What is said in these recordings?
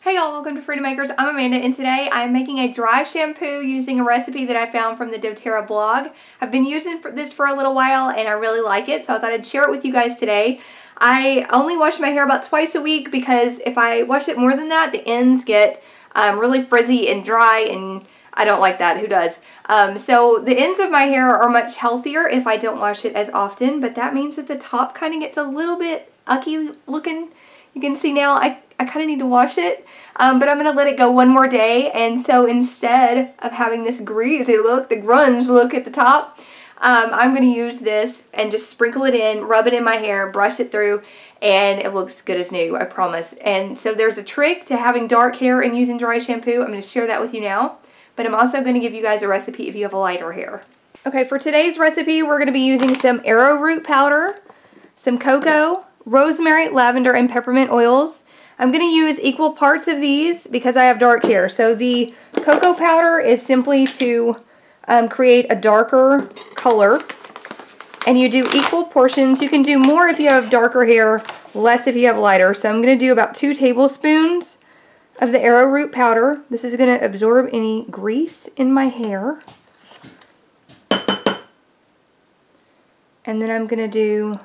Hey y'all, welcome to Freedom Makers. I'm Amanda and today I'm making a dry shampoo using a recipe that I found from the doTERRA blog. I've been using this for a little while and I really like it, so I thought I'd share it with you guys today. I only wash my hair about twice a week because if I wash it more than that, the ends get really frizzy and dry, and I don't like that. Who does? So the ends of my hair are much healthier if I don't wash it as often, but that means that the top kind of gets a little bit ucky looking. You can see now I kind of need to wash it, but I'm going to let it go one more day. And so instead of having this greasy look, the grunge look at the top, I'm going to use this and just sprinkle it in, rub it in my hair, brush it through, and it looks good as new, I promise. And so there's a trick to having dark hair and using dry shampoo. I'm going to share that with you now, but I'm also going to give you guys a recipe if you have a lighter hair. Okay, for today's recipe, we're going to be using some arrowroot powder, some cocoa, rosemary, lavender, and peppermint oils. I'm going to use equal parts of these because I have dark hair. So the cocoa powder is simply to create a darker color, and you do equal portions. You can do more if you have darker hair, less if you have lighter. So I'm going to do about 2 tablespoons of the arrowroot powder. This is going to absorb any grease in my hair. And then I'm going to do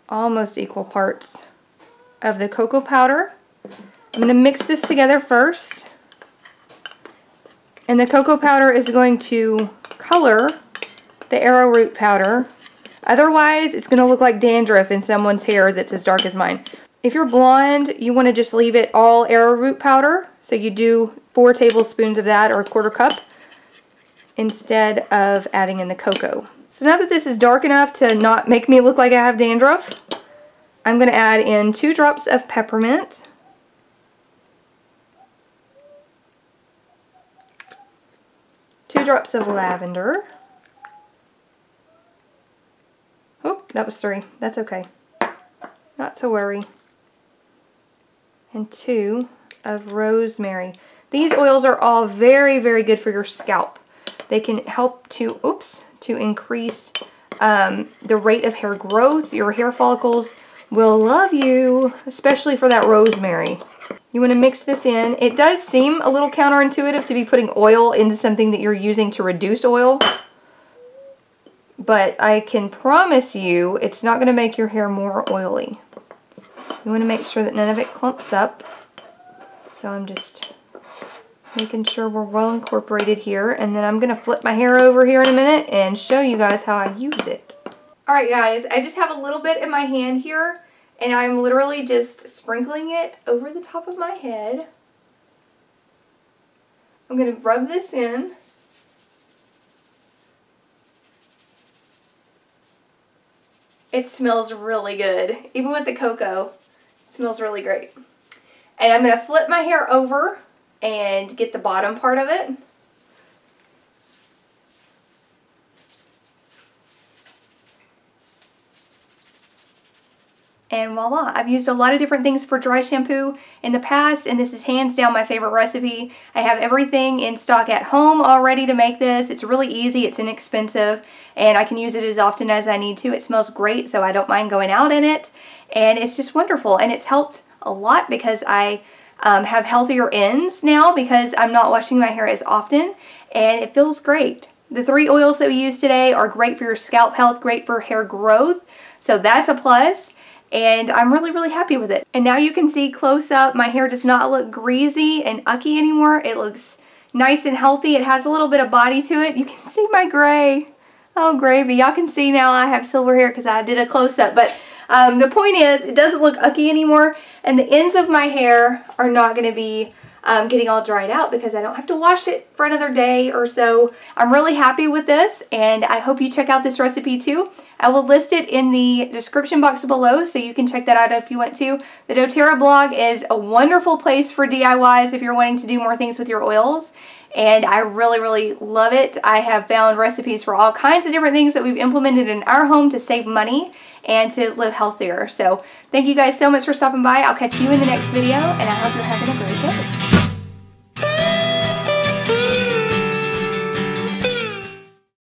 almost equal parts of the cocoa powder. I'm going to mix this together first. And the cocoa powder is going to color the arrowroot powder. Otherwise, it's going to look like dandruff in someone's hair that's as dark as mine. If you're blonde, you want to just leave it all arrowroot powder. So you do 4 tablespoons of that, or a 1/4 cup, instead of adding in the cocoa. So now that this is dark enough to not make me look like I have dandruff, I'm going to add in 2 drops of peppermint, 2 drops of lavender. Oh, that was 3. That's okay. Not to worry. And 2 of rosemary. These oils are all very, very good for your scalp. They can help to, to increase the rate of hair growth. Your hair follicles will love you, especially for that rosemary. You want to mix this in. It does seem a little counterintuitive to be putting oil into something that you're using to reduce oil, but I can promise you it's not going to make your hair more oily. You want to make sure that none of it clumps up. So I'm just making sure we're well incorporated here, and then I'm going to flip my hair over here in a minute and show you guys how I use it. Alright guys, I just have a little bit in my hand here, and I'm literally just sprinkling it over the top of my head. I'm going to rub this in. It smells really good. Even with the cocoa, it smells really great. And I'm going to flip my hair over and get the bottom part of it. And voila, I've used a lot of different things for dry shampoo in the past, and this is hands down my favorite recipe. I have everything in stock at home already to make this. It's really easy, it's inexpensive, and I can use it as often as I need to. It smells great, so I don't mind going out in it, and it's just wonderful. And it's helped a lot because I have healthier ends now because I'm not washing my hair as often, and it feels great. The 3 oils that we use today are great for your scalp health, great for hair growth, so that's a plus. And I'm really, really happy with it. And now you can see close up, my hair does not look greasy and ucky anymore. It looks nice and healthy. It has a little bit of body to it. You can see my gray. Oh, gravy. Y'all can see now I have silver hair because I did a close-up. But the point is, it doesn't look ucky anymore. And the ends of my hair are not going to be getting all dried out because I don't have to wash it for another day or so. I'm really happy with this, and I hope you check out this recipe too. I will list it in the description box below, so you can check that out if you want to. The doTERRA blog is a wonderful place for DIYs if you're wanting to do more things with your oils, and I really, really love it. I have found recipes for all kinds of different things that we've implemented in our home to save money and to live healthier. So thank you guys so much for stopping by. I'll catch you in the next video, and I hope you're having a great day.